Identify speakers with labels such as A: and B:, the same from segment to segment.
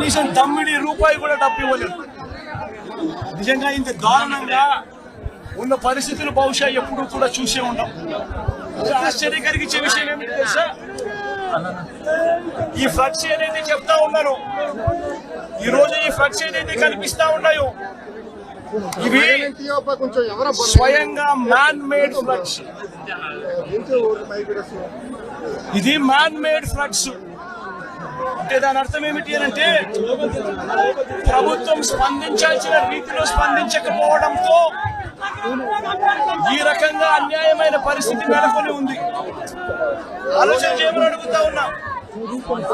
A: కనీసం తమ్మిడి రూపాయి కూడా డబ్బు ఇవ్వలేదు. నిజంగా ఇంత దారుణంగా ఉన్న పరిస్థితులు బహుశా ఎప్పుడు కూడా చూసే ఉంటాం. ఆశ్చర్యం కలిగించే విషయం ఏమిటి తెలుసా, ఈ ఫ్లడ్స్ ఏదైతే చెప్తా ఉన్నారో, ఈ రోజు ఈ ఫ్లడ్స్ ఏదైతే కనిపిస్తా ఉన్నాయో ఇవి స్వయంగా మ్యాన్ మేడ్ ఫ్లడ్స్. ఇది మ్యాన్ మేడ్ ఫ్లడ్స్ అంటే దాని అర్థం ఏమిటి అంటే ప్రభుత్వం స్పందించాల్సిన రీతిలో స్పందించకపోవడంతో ఈ రకంగా అన్యాయమైన పరిస్థితి నెలకొని ఉంది. ఆలోచన చేయమని అడుగుతా ఉన్నా.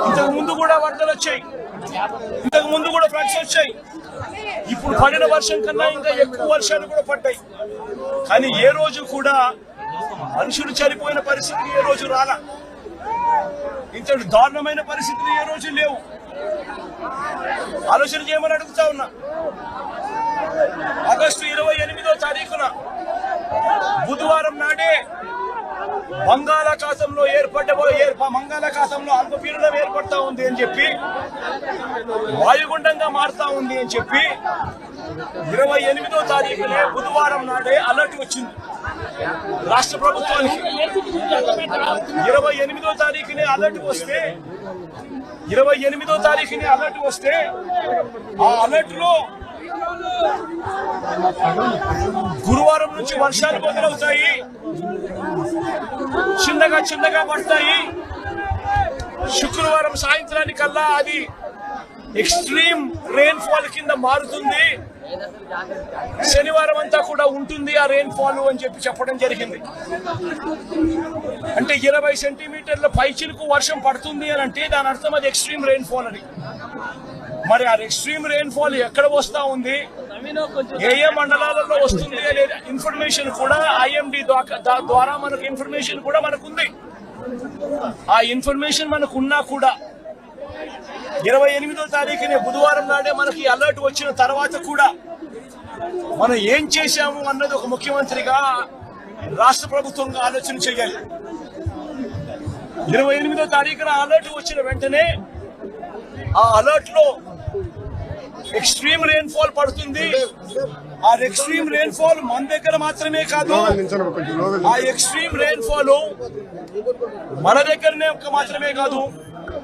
A: ఇంతకు ముందు కూడా వరదలు వచ్చాయి, ఇంతకు ముందు కూడా ఫ్లడ్స్ వచ్చాయి. ఇప్పుడు పడిన వర్షం కన్నా ఇంకా ఎక్కువ వర్షాలు కూడా పడ్డాయి. కానీ ఏ రోజు కూడా మనుషులు చనిపోయిన పరిస్థితి ఏ రోజు రాలా. ఇంతటి దారుణమైన పరిస్థితులు ఏ రోజు లేవు. ఆలోచన చేయమని అడుగుతా ఉన్నా. ఆగస్టు 28వ తారీఖున బుధవారం నాడే బంగాళాఖాతంలో బంగాళాఖాతంలో అల్పపీడనం ఏర్పడతా ఉంది అని చెప్పి, వాయుగుండంగా మారుతా ఉంది అని చెప్పి 28వ తారీఖునే బుధవారం నాడే అలర్ట్ వచ్చింది రాష్ట్ర ప్రభుత్వానికి. 28వ తారీఖునే అలర్ట్ వస్తే ఆ అలర్ట్ లో గురువారం నుంచి వర్షాలు మొదలవుతాయి, చిన్నగా పడతాయి. శుక్రవారం సాయంత్రానికల్లా అది ఎక్స్ట్రీమ్ రెయిన్ ఫాల్ కింద మారుతుంది, శనివారం అంతా కూడా ఉంటుంది ఆ రెయిన్ ఫాల్ అని చెప్పడం జరిగింది. అంటే 20 సెంటీమీటర్ల పైచిలకు వర్షం పడుతుంది అని అంటే దాని అర్థం అది ఎక్స్ట్రీమ్ రెయిన్ ఫాల్ అని. మరి ఆ ఎక్స్ట్రీమ్ రెయిన్ ఫాల్ ఎక్కడ వస్తా ఉంది, ఏ మండలాలలో వస్తుంది అనే ఇన్ఫర్మేషన్ కూడా ఐఎండి ద్వారా మనకు ఇన్ఫర్మేషన్ కూడా మనకుంది. ఆ ఇన్ఫర్మేషన్ మనకున్నా కూడా 28వ తారీఖునే బుధవారం నాడే మనకి అలర్ట్ వచ్చిన తర్వాత కూడా మనం ఏం చేశాము అన్నది ఒక ముఖ్యమంత్రిగా రాష్ట్ర ప్రభుత్వంగా ఆలోచన చేయాలి. 28వ తారీఖున అలర్ట్ వచ్చిన వెంటనే ఆ అలర్ట్ లో ఎక్స్ట్రీమ్ రెయిన్ ఫాల్ పడుతుంది. ఆ ఎక్స్ట్రీమ్ రెయిన్ ఫాల్ మన దగ్గర మాత్రమే కాదు, ఆ ఎక్స్ట్రీమ్ రెయిన్ ఫాల్ మన దగ్గరనే మాత్రమే కాదు,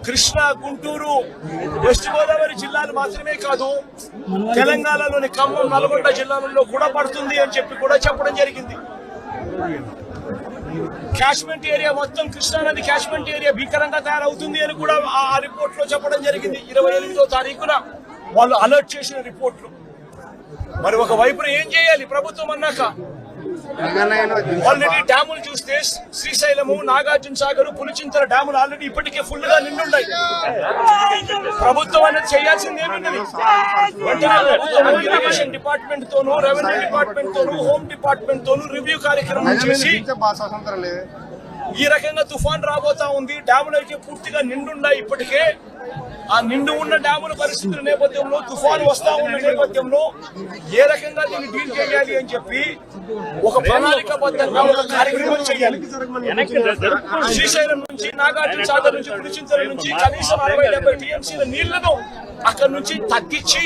A: కృష్ణా, గుంటూరు, వెస్ట్ గోదావరి జిల్లాలు మాత్రమే కాదు, తెలంగాణలోని ఖమ్మం, నల్గొండ జిల్లాలలో కూడా పడుతుంది అని కూడా చెప్పడం జరిగింది. క్యాచ్మెంట్ ఏరియా మొత్తం కృష్ణానది క్యాచ్మెంట్ ఏరియా భీకరంగా తయారవుతుంది అని కూడా ఆ రిపోర్ట్ లో చెప్పడం జరిగింది. 28వ తారీఖున వాళ్ళు అలర్ట్ చేసిన రిపోర్ట్లు. మరి ఒక వైపున ఏం చేయాలి ప్రభుత్వం అన్నాక? ఆల్రెడీ డ్యాములు చూస్తే శ్రీశైలము, నాగార్జున సాగర్, పులిచింతల డ్యాములు ఆల్రెడీ ఇప్పటికే ఫుల్ గా నిండున్నాయి. ప్రభుత్వం అనేది చేయాల్సింది ఏమున్నది? ఇరిగేషన్ డిపార్ట్మెంట్ తోనూ, రెవెన్యూ డిపార్ట్మెంట్ తోనూ, హోమ్ డిపార్ట్మెంట్ తోనూ రివ్యూ కార్యక్రమం చేసి ఈ రకంగా తుఫాన్ రాబోతా ఉంది, డ్యాములు అయితే పూర్తిగా నిండున్నాయి ఇప్పటికే. ఆ నిండు ఉన్న డ్యాముల పరిస్థితుల నేపథ్యంలో, తుఫాను వస్తా ఉన్న నేపథ్యంలో ఏ రకంగా దీన్ని డీల్ చేయాలి అని చెప్పి ఒక ప్రణాళికాబద్ధంగా ఒక కార్యక్రమం చేయాలి. శ్రీశైలం నుంచి, నాగార్జున సాగర్ నుంచి, పులిచింతల నుంచి కనీసం 60-70 టీఎంసీల నీళ్లను అక్కడ నుంచి తగ్గించి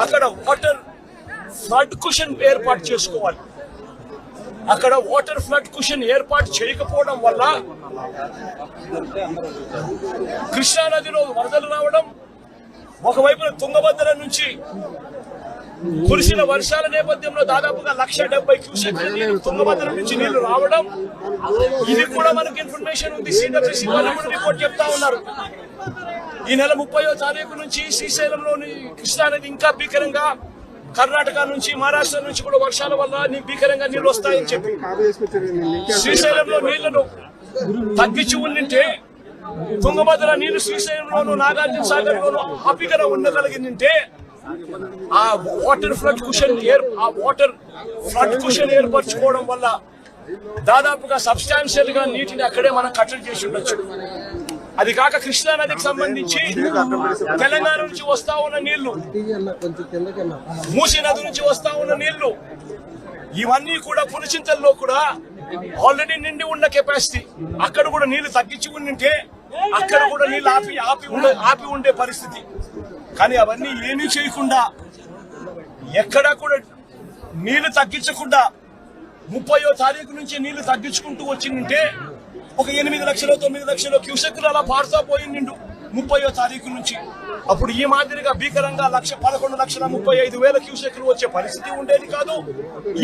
A: అక్కడ వాటర్ ఫ్లడ్ కుషన్ ఏర్పాటు చేసుకోవాలి. అక్కడ వాటర్ ఫ్లడ్ కుషన్ ఏర్పాటు చేయకపోవడం వల్ల కృష్ణానదిలో వరదలు రావడం, ఒకవైపున తుంగభద్ర నుంచి కురిసిన వర్షాల నేపథ్యంలో దాదాపుగా 170 క్యూసెక్ల నీళ్లు తుంగభద్ర నుంచి నీళ్లు రావడం, ఇది కూడా మనకు ఇన్ఫర్మేషన్ ఉంది. సిడబ్ల్యూసీ వాళ్ళు కూడా రిపోర్ట్ చెప్తా ఉన్నారు. ఈ నెల 30వ తారీఖు నుంచి శ్రీశైలంలోని కృష్ణానది ఇంకా భీకరంగా, కర్ణాటక నుంచి, మహారాష్ట్ర నుంచి కూడా వర్షాల వల్ల భీకరంగా నీళ్లు వస్తాయని చెప్పి శ్రీశైలంలో నీళ్లను తగ్గించి ఉండింటే, తుంగభద్ర నీళ్లు శ్రీశైలంలోను, నాగార్జున సాగర్ లోను ఆపికగా ఉండగలిగిందంటే ఆ వాటర్ ఫ్లడ్ కుషన్ ఏర్పరచుకోవడం వల్ల దాదాపుగా సబ్స్టాన్షియల్ గా నీటిని అక్కడే మనం కట్టడి చేసి ఉండొచ్చు. అది కాక కృష్ణా నదికి సంబంధించి తెలంగాణ నుంచి వస్తా ఉన్న నీళ్లు, మూసీ నది నుంచి వస్తా ఉన్న నీళ్లు, ఇవన్నీ కూడా పులిచింతల్లో కూడా ఆల్రెడీ నిండి ఉన్న కెపాసిటీ. అక్కడ కూడా నీళ్లు తగ్గించి ఉండింటే అక్కడ కూడా నీళ్లు ఆపి ఉండే పరిస్థితి. కానీ అవన్నీ ఏమీ చేయకుండా ఎక్కడా కూడా నీళ్లు తగ్గించకుండా 30వ తారీఖు నుంచి నీళ్లు తగ్గించుకుంటూ వచ్చిందంటే ఒక 8 లక్షలు 9 లక్షలు క్యూసెక్కులు అలా పారుతా పోయింది 30వ తారీఖు నుంచి. అప్పుడు ఈ మాదిరిగా భీకరంగా 11,35,000 క్యూసెక్కులు వచ్చే పరిస్థితి ఉండేది కాదు.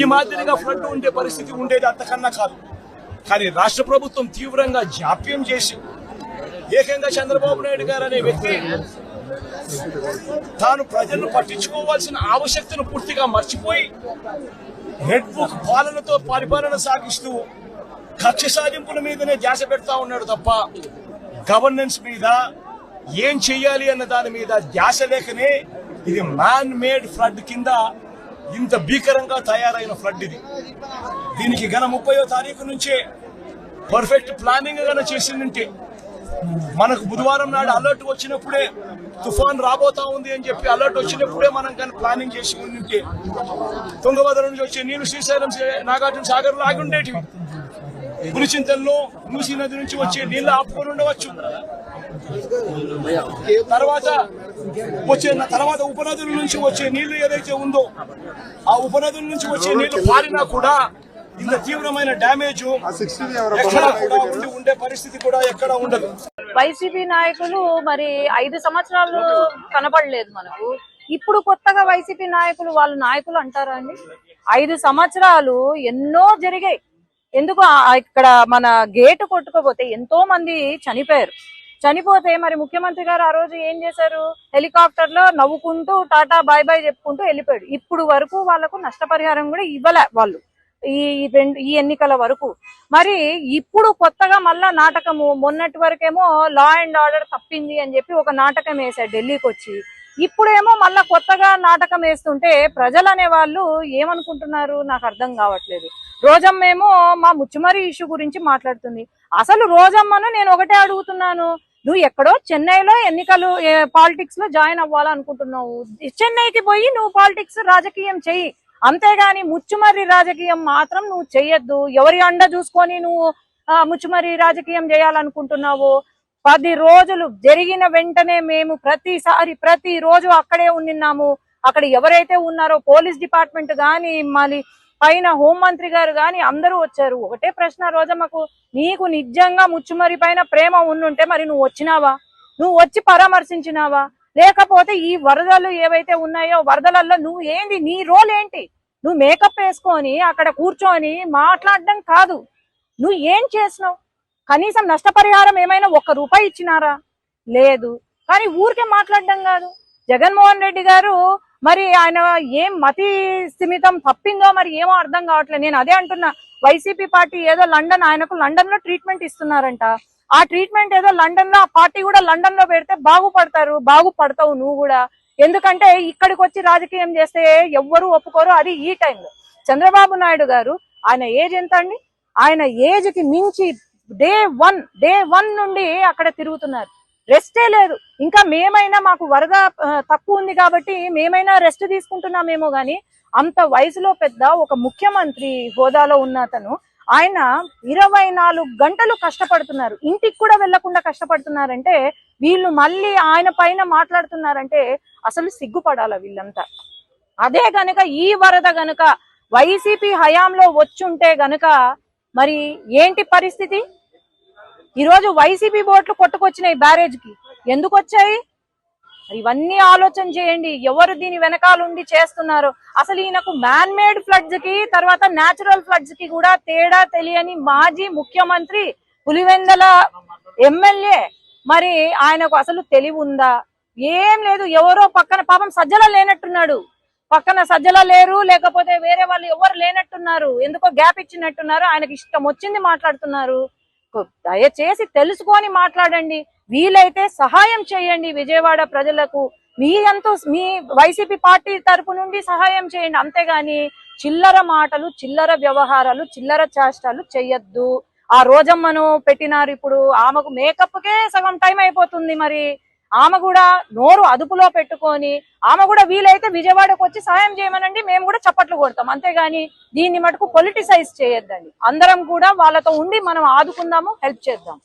A: ఈ మాదిరిగా ఫ్లడ్ ఉండే పరిస్థితి ఉండేది అంతకన్నా కాదు. కానీ రాష్ట్ర ప్రభుత్వం తీవ్రంగా జాప్యం చేసి ఏకంగా చంద్రబాబు నాయుడు గారు అనే వ్యక్తి తాను ప్రజలను పట్టించుకోవాల్సిన ఆవశ్యకతను పూర్తిగా మర్చిపోయి రెడ్ బుక్ పాలనతో పరిపాలన సాగిస్తూ కక్ష సాధింపుల మీదనే ధ్యాస పెడతా ఉన్నాడు తప్ప గవర్నెన్స్ మీద ఏం చెయ్యాలి అన్న దాని మీద ధ్యాస లేకనే ఇది మ్యాన్ మేడ్ ఫ్లడ్ కింద ఇంత భీకరంగా తయారైన ఫ్లడ్ ఇది. దీనికి గన 30వ తారీఖు నుంచే పర్ఫెక్ట్ ప్లానింగ్ గన చేసిందంటే మనకు బుధవారం నాడు అలర్ట్ వచ్చినప్పుడే తుఫాన్ రాబోతా ఉంది అని చెప్పి అలర్ట్ వచ్చినప్పుడే మనం కానీ ప్లానింగ్ చేసి ఉంటే తుంగభద్ర నుంచి వచ్చే నీళ్లు శ్రీశైలం నాగార్జున సాగర్ లో ఆగి ఉండేటివి. పులిచింతల్లో మూసీ నది నుంచి వచ్చే నీళ్లు ఆపుకొని ఉండవచ్చు. తర్వాత ఉపనదుల నుంచి వచ్చే నీళ్లు ఏదైతే ఉందో ఆ ఉపనదుల నుంచి వచ్చే నీళ్లు పారినా కూడా ఇంత తీవ్రమైన డ్యామేజ్ ఉండే పరిస్థితి కూడా ఎక్కడ ఉండదు.
B: వైసీపీ నాయకులు మరి 5 సంవత్సరాలు కనపడలేదు మనకు. ఇప్పుడు కొత్తగా వైసీపీ నాయకులు వాళ్ళు నాయకులు అంటారా అండి? 5 సంవత్సరాలు ఎన్నో జరిగాయి. ఎందుకు ఇక్కడ మన గేటు కొట్టుకోపోతే ఎంతో మంది చనిపోతే మరి ముఖ్యమంత్రి గారు ఆ రోజు ఏం చేశారు? హెలికాప్టర్ లో నవ్వుకుంటూ టాటా బాయ్ బాయ్ చెప్పుకుంటూ వెళ్ళిపోయాడు. ఇప్పుడు వరకు వాళ్ళకు నష్టపరిహారం కూడా ఇవ్వలే వాళ్ళు ఈ ఎన్నికల వరకు. మరి ఇప్పుడు కొత్తగా మళ్ళా నాటకము, మొన్నటి వరకేమో లా అండ్ ఆర్డర్ తప్పింది అని చెప్పి ఒక నాటకం వేశాడు ఢిల్లీకి వచ్చి. ఇప్పుడేమో మళ్ళా కొత్తగా నాటకం వేస్తుంటే ప్రజలు అనే వాళ్ళు ఏమనుకుంటున్నారు నాకు అర్థం కావట్లేదు. రోజమ్మేమో మా ముచ్చుమరి ఇష్యూ గురించి మాట్లాడుతుంది. అసలు రోజమ్మను నేను ఒకటే అడుగుతున్నాను, నువ్వు ఎక్కడో చెన్నైలో ఎన్నికలు పాలిటిక్స్ లో జాయిన్ అవ్వాలనుకుంటున్నావు, చెన్నైకి పోయి నువ్వు పాలిటిక్స్ రాజకీయం చెయ్యి, అంతేగాని ముచ్చుమర్రి రాజకీయం మాత్రం నువ్వు చెయ్యొద్దు. ఎవరి అండ చూసుకొని నువ్వు ముచ్చుమర్రి రాజకీయం చేయాలనుకుంటున్నావు? 10 రోజులు జరిగిన వెంటనే మేము ప్రతి రోజు అక్కడే ఉన్నాము. అక్కడ ఎవరైతే ఉన్నారో పోలీస్ డిపార్ట్మెంట్ గాని మళ్ళీ పైన హోంమంత్రి గారు గాని అందరూ వచ్చారు. ఒకటే ప్రశ్న రోజమ్మకు, నీకు నిజంగా ముచ్చుమర్రి పైన ప్రేమ ఉండుంటే మరి నువ్వు వచ్చినావా? నువ్వు వచ్చి పరామర్శించినావా? లేకపోతే ఈ వరదలు ఏవైతే ఉన్నాయో వరదలలో నువ్వు ఏంది, నీ రోల్ ఏంటి? నువ్వు మేకప్ వేసుకొని అక్కడ కూర్చొని మాట్లాడడం కాదు, నువ్వు ఏం చేసినావు? కనీసం నష్టపరిహారం ఏమైనా 1 రూపాయి ఇచ్చినారా? లేదు. కానీ ఊరికే మాట్లాడడం కాదు. జగన్మోహన్ రెడ్డి గారు మరి ఆయన ఏం మతి స్థిమితం తప్పిందో మరి ఏమో అర్థం కావట్లేదు. నేను అదే అంటున్నా, వైసీపీ పార్టీ ఏదో ఆయనకు లండన్ లో ట్రీట్మెంట్ ఇస్తున్నారంట. ఆ ట్రీట్మెంట్ ఏదో లండన్ లో, ఆ పార్టీ కూడా లండన్ లో పెడితే బాగుపడతావు నువ్వు కూడా. ఎందుకంటే ఇక్కడికి వచ్చి రాజకీయం చేస్తే ఎవ్వరూ ఒప్పుకోరు, అది ఈ టైంలో. చంద్రబాబు నాయుడు గారు ఆయన ఏజ్ ఎంత అండి? ఆయన ఏజ్ కి మించి డే వన్ నుండి అక్కడ తిరుగుతున్నారు, రెస్టే లేదు. ఇంకా మేమైనా మాకు వరద తక్కువ ఉంది కాబట్టి మేమైనా రెస్ట్ తీసుకుంటున్నామేమో గాని అంత వయసులో పెద్ద ఒక ముఖ్యమంత్రి హోదాలో ఉన్న అతను ఆయన 24 గంటలు కష్టపడుతున్నారు, ఇంటికి కూడా వెళ్లకుండా కష్టపడుతున్నారంటే వీళ్ళు మళ్ళీ ఆయన పైన మాట్లాడుతున్నారంటే అసలు సిగ్గుపడాల వీళ్ళంతా. అదే గనుక ఈ వరద గనుక వైసీపీ హయాంలో వచ్చుంటే గనుక మరి ఏంటి పరిస్థితి? ఈరోజు వైసీపీ బోట్లు కొట్టుకొచ్చినాయి బ్యారేజ్ కి, ఎందుకు వచ్చాయి? ఇవన్నీ ఆలోచన చేయండి, ఎవరు దీని వెనకాలండి చేస్తున్నారు. అసలు ఈయనకు మ్యాన్ మేడ్ ఫ్లడ్స్ కి తర్వాత న్యాచురల్ ఫ్లడ్స్ కి కూడా తేడా తెలియని మాజీ ముఖ్యమంత్రి, పులివెందల ఎమ్మెల్యే, మరి ఆయనకు అసలు తెలివి ఉందా? ఏం లేదు. ఎవరో పక్కన పాపం సజ్జల లేనట్టున్నాడు, పక్కన సజ్జల లేరు, లేకపోతే వేరే వాళ్ళు ఎవరు లేనట్టున్నారు, ఎందుకో గ్యాప్ ఇచ్చినట్టున్నారు, ఆయనకి ఇష్టం వచ్చింది మాట్లాడుతున్నారు. దయచేసి తెలుసుకొని మాట్లాడండి, వీలైతే సహాయం చేయండి విజయవాడ ప్రజలకు. మీ వైసీపీ పార్టీ తరపు నుండి సహాయం చేయండి, అంతేగాని చిల్లర మాటలు, చిల్లర వ్యవహారాలు, చిల్లర చేష్టాలు చెయ్యొద్దు. ఆ రోజమ్మను పెట్టినారు, ఇప్పుడు ఆమెకు మేకప్ కే సగం టైం అయిపోతుంది. మరి ఆమె కూడా నోరు అదుపులో పెట్టుకొని ఆమె కూడా వీలైతే విజయవాడకు వచ్చి సహాయం చేయమనండి, మేము కూడా చప్పట్లు కొడతాం, అంతేగాని దీన్ని మటుకు పొలిటిసైజ్ చేయొద్దండి. అందరం కూడా వాళ్ళతో ఉండి మనం ఆదుకుందాము, హెల్ప్ చేద్దాం.